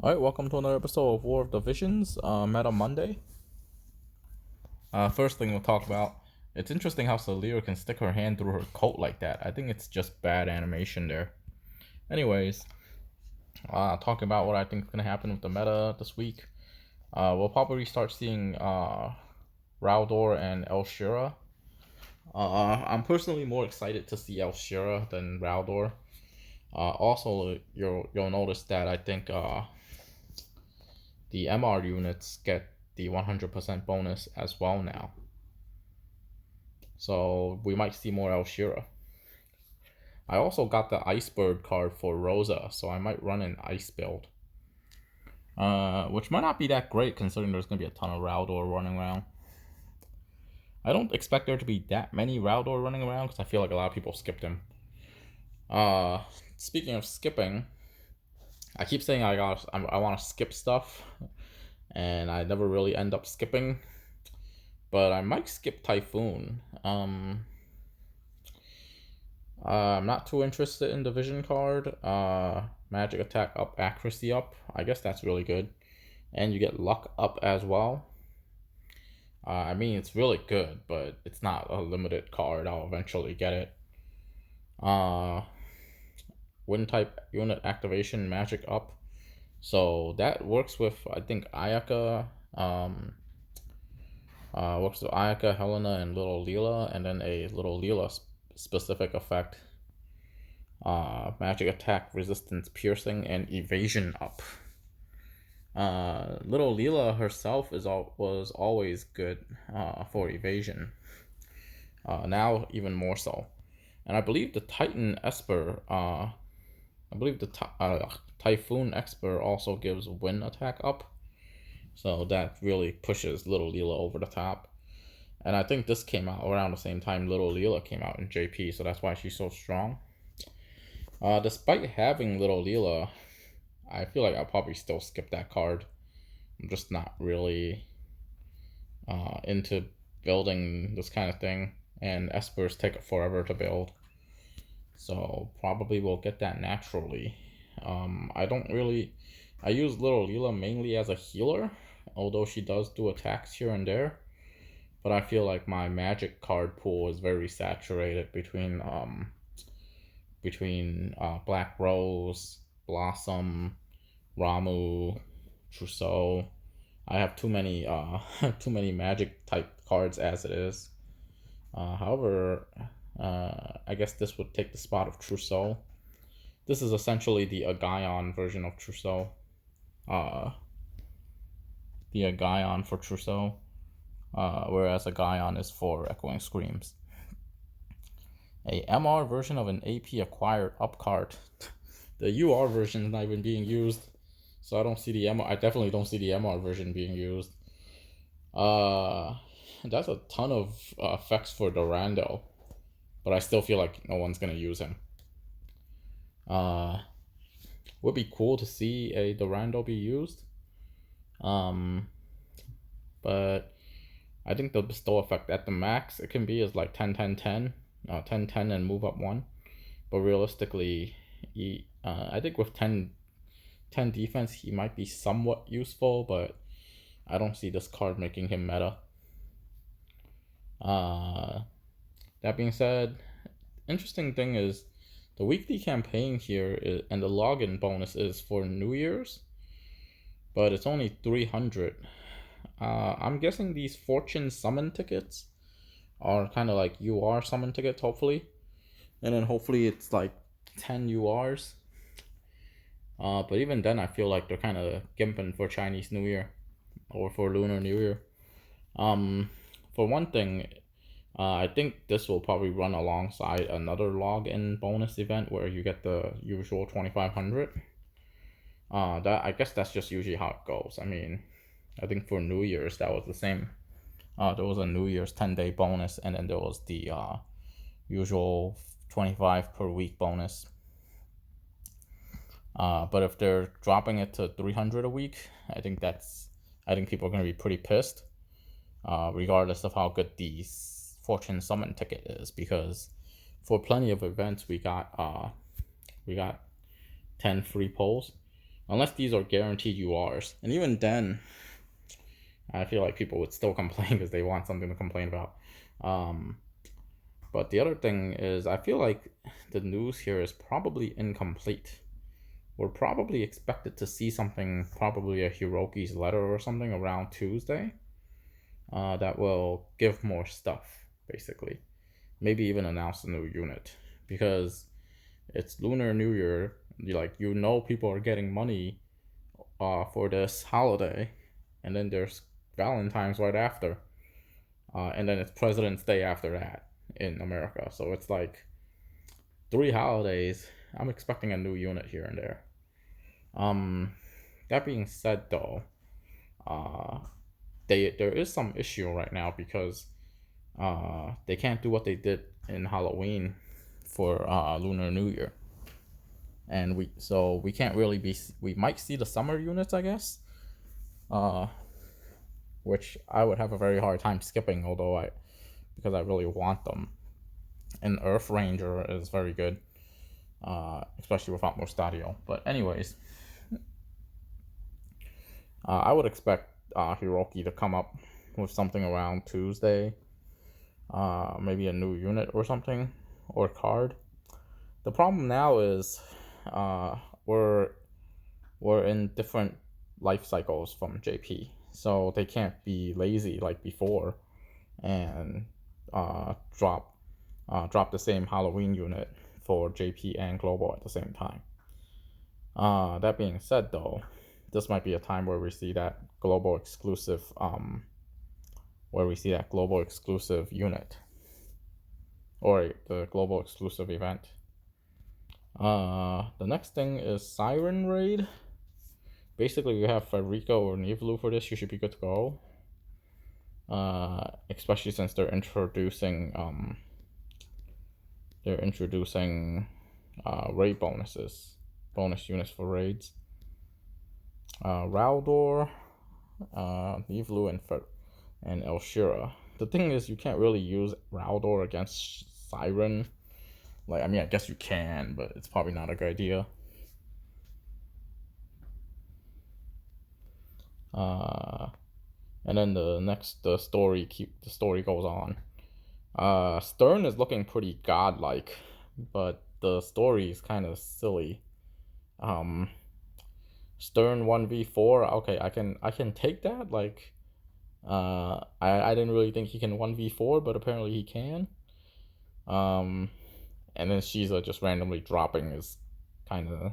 Alright, welcome to another episode of War of the Visions, Meta Monday. First thing we'll talk about, it's interesting how Celia can stick her hand through her coat like that. I think it's just bad animation there. Anyways, talking about what I think is going to happen with the meta this week. We'll probably start seeing Raldor and El Shira. I'm personally more excited to see El Shira than Raldor. Also, you'll notice that I think the MR units get the 100% bonus as well now. So we might see more El Shira. I also got the Icebird card for Rosa, so I might run an Ice build. Which might not be that great considering there's going to be a ton of Raldor running around. I don't expect there to be that many Raldor running around because I feel like a lot of people skipped him. Speaking of skipping, I keep saying I want to skip stuff, and I never really end up skipping. But I might skip Typhoon. I'm not too interested in the Vision card. Magic attack up, accuracy up. I guess that's really good. And you get luck up as well. I mean, it's really good, but it's not a limited card. I'll eventually get it. Wind type unit activation, magic up. So that works with, I think, Ayaka. Works with Ayaka, Helena, and Little Leela, and then a Little Leela specific effect. Magic attack, resistance, piercing, and evasion up. Little Leela herself was always good for evasion. Now even more so. And I believe the Titan Esper, Typhoon Esper also gives wind attack up. So that really pushes Little Leela over the top. And I think this came out around the same time Little Leela came out in JP, so that's why she's so strong. Despite having Little Leela, I feel like I'll probably still skip that card. I'm just not really into building this kind of thing, and Espers take forever to build. So probably we'll get that naturally. I use Little Leela mainly as a healer, although she does do attacks here and there. But I feel like my magic card pool is very saturated between Black Rose, Blossom, Ramu, Trousseau. I have too many too many magic type cards as it is. However, I guess this would take the spot of Trousseau. This is essentially the Agaion version of Trousseau. The Agaion for Trousseau, whereas Agaion is for Echoing Screams. A MR version of an AP acquired up card. The UR version is not even being used, so I don't see the MR. I definitely don't see the MR version being used. That's a ton of effects for Durando, but I still feel like no one's gonna use him. Would be cool to see a Durando be used. But I think the bestow effect at the max it can be is like 10-10-10, 10-10 and move up 1. But realistically, I think with 10 defense, he might be somewhat useful, but I don't see this card making him meta. That being said, interesting thing is the weekly campaign here and the login bonus is for New Year's, but it's only 300. I'm guessing these Fortune Summon tickets are kind of like UR Summon tickets, hopefully. And then hopefully it's like 10 URs. But even then, I feel like they're kind of gimping for Chinese New Year or for Lunar New Year. For one thing, I think this will probably run alongside another login bonus event where you get the usual 2,500. I guess that's just usually how it goes. I mean, I think for New Year's that was the same. There was a New Year's 10-day bonus, and then there was the usual 25 per week bonus. But if they're dropping it to 300 a week, I think people are going to be pretty pissed, regardless of how good the Fortune Summon ticket is, because for plenty of events we got 10 free polls. unless these are guaranteed URs. And even then, I feel like people would still complain because they want something to complain about. But the other thing is, I feel like the news here is probably incomplete. We're probably expected to see something, probably a Hiroki's letter or something around Tuesday, that will give more stuff, basically. Maybe even announce a new unit, because it's Lunar New Year. People are getting money for this holiday, and then there's Valentine's right after, and then it's President's Day after that in America. So it's like 3 holidays. I'm expecting a new unit here and there. That being said, though, there is some issue right now because they can't do what they did in Halloween for Lunar New Year, and we can't really we might see the summer units, I guess, which I would have a very hard time skipping, because I really want them. And Earth Ranger is very good, especially without Mustadio. But anyways, I would expect Hiroki to come up with something around Tuesday, maybe a new unit or something, or card. The problem now is we're in different life cycles from JP, so they can't be lazy like before and drop the same Halloween unit for JP and Global at the same time. That being said, though, this might be a time where we see that global exclusive unit, or the global exclusive event. The next thing is Siren Raid. Basically, you have Federico or Nivelu for this. You should be good to go. Especially since they're introducing raid bonus units for raids. Raldor, Nivelu, and Elshira. The thing is, you can't really use Raldor against Siren. I guess you can, but it's probably not a good idea. And then the story goes on. Stern is looking pretty godlike, but the story is kind of silly. Stern 1v4. Okay, I can take that. I didn't really think he can 1v4, but apparently he can. And then Shiza just randomly dropping is kind of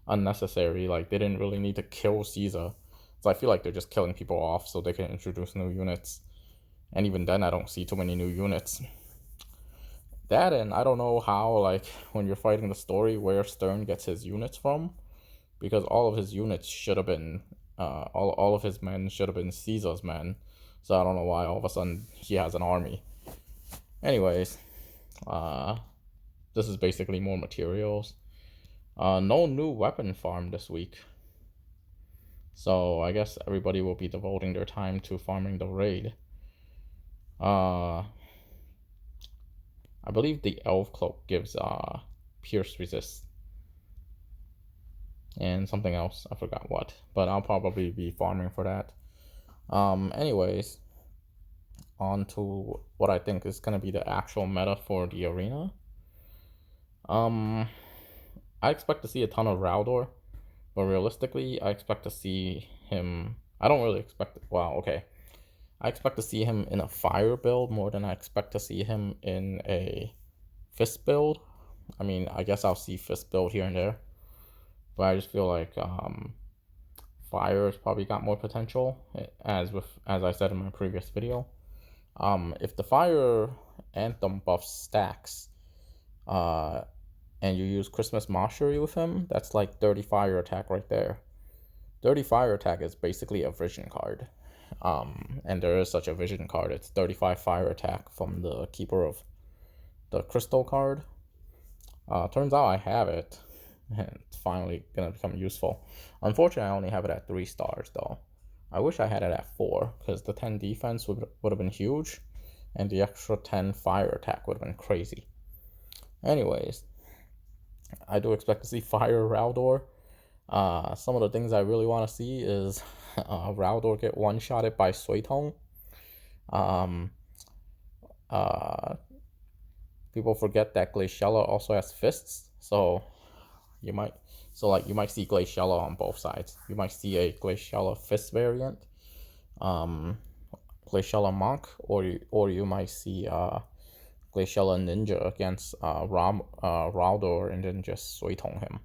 unnecessary. They didn't really need to kill Shiza. So I feel like they're just killing people off so they can introduce new units. And even then, I don't see too many new units. That, and I don't know how, when you're fighting the story, where Stern gets his units from. Because all of his units should have been, all of his men should have been Caesar's men. So I don't know why all of a sudden he has an army. Anyways, this is basically more materials. No new weapon farm this week. So I guess everybody will be devoting their time to farming the raid. I believe the Elf Cloak gives Pierce Resist. And something else, I forgot what. But I'll probably be farming for that. Anyways, on to what I think is going to be the actual meta for the arena. I expect to see a ton of Raldor, but realistically, I expect to see him. I don't really expect. Well, okay. I expect to see him in a fire build more than I expect to see him in a fist build. I guess I'll see fist build here and there, but I just feel like fire has probably got more potential, as I said in my previous video. If the fire anthem buff stacks, and you use Christmas Mockery with him, that's 30 fire attack right there. 30 fire attack is basically a vision card. And there is such a vision card. It's 35 fire attack from the Keeper of the Crystal card. Turns out I have it. And it's finally going to become useful. Unfortunately, I only have it at 3 stars, though. I wish I had it at 4, because the 10 defense would have been huge, and the extra 10 fire attack would have been crazy. Anyways, I do expect to see Fire Raldor. Some of the things I really want to see is Raldor get one-shotted by Suitong. Um, uh, People forget that Glaciella also has fists, so you might you might see Glaciella on both sides. You might see a Glaciella fist variant, um, Glaciella Monk, or you might see Glaciella Ninja against Raldor and then just Suitong him.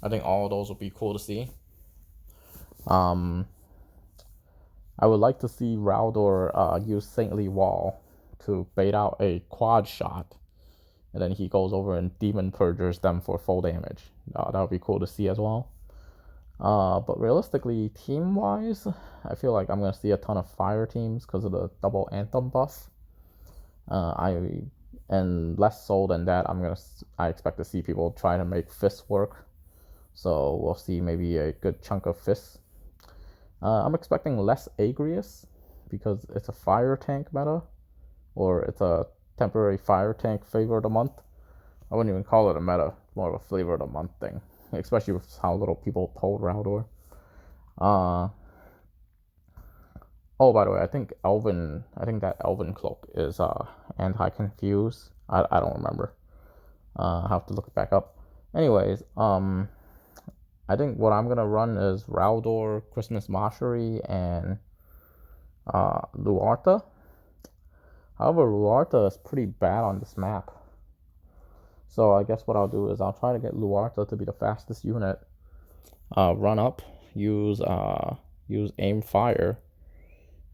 I think all of those would be cool to see. I would like to see Raldor use Saintly Wall to bait out a quad shot, and then he goes over and Demon Purgers them for full damage. That would be cool to see as well. But realistically, team-wise, I feel like I'm gonna see a ton of fire teams because of the double Anthem buff. And less so than that, I expect to see people try to make fists work. So we'll see maybe a good chunk of fists. I'm expecting less Agrius because it's a fire tank meta, or it's a temporary fire tank flavor of the month. I wouldn't even call it a meta, more of a flavor of the month thing, especially with how little people told Raldor. Oh, by the way, I think that Elven cloak is anti-confuse. I don't remember. I have to look it back up. Anyways, I think what I'm gonna run is Raldor, Christmas Moshery, and Luarta. However, Luarta is pretty bad on this map. So I guess what I'll do is I'll try to get Luarta to be the fastest unit. Run up, use aim fire,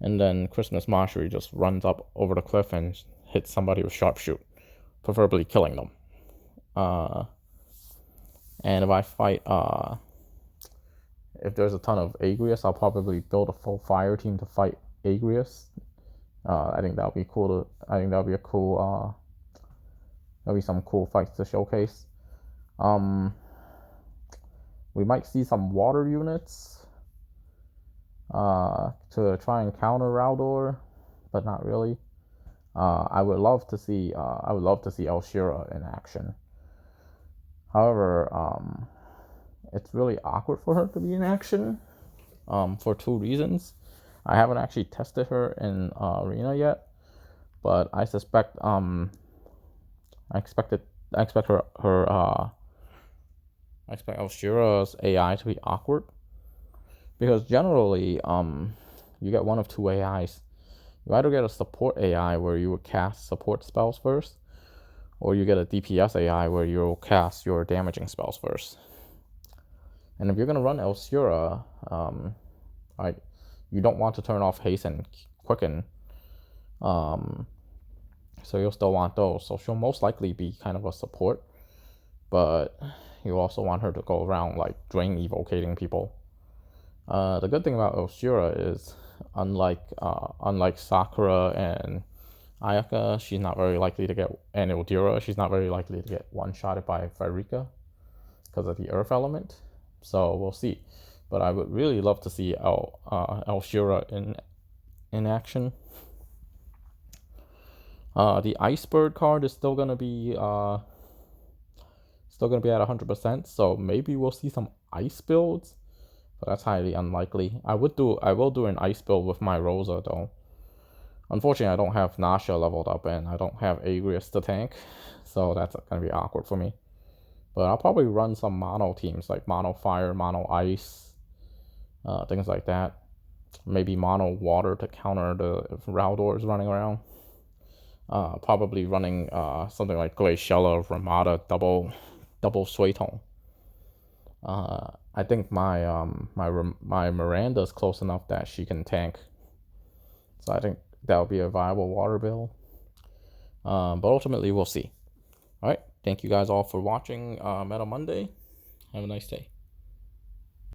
and then Christmas Moshery just runs up over the cliff and hits somebody with sharpshoot, preferably killing them. And if I fight, if there's a ton of Agrius, I'll probably build a full fire team to fight Agrius. I think that'll be cool. That'll be a cool. There'll be some cool fights to showcase. We might see some water units to try and counter Raldor, but not really. I would love to see Elshira in action. However, it's really awkward for her to be in action for two reasons. I haven't actually tested her in arena yet, but I expect Elshira's AI to be awkward, because generally you get one of two AIs. You either get a support AI where you would cast support spells first, or you get a DPS AI where you'll cast your damaging spells first. And if you're gonna run Elshira, you don't want to turn off haste and quicken. So you'll still want those. So she'll most likely be kind of a support, but you also want her to go around like drain evocating people. The good thing about Elshira is unlike Sakura and Ayaka, she's not very likely to get, and Ildira, she's not very likely to get one-shotted by Vyrika because of the earth element. So we'll see. But I would really love to see Elshira in action. The Icebird card is still gonna be at 100%. So maybe we'll see some ice builds, but that's highly unlikely. I will do an ice build with my Rosa though. Unfortunately, I don't have Nasha leveled up and I don't have Agrius to tank, so that's gonna be awkward for me. But I'll probably run some mono teams like mono fire, mono ice, things like that. Maybe mono water to counter if Raldor is running around. Probably running something like Glaciella, Ramada, double Suitong. I think my Miranda is close enough that she can tank, so I think that'll be a viable water build. But ultimately, we'll see. All right, thank you guys all for watching Meta Monday. Have a nice day.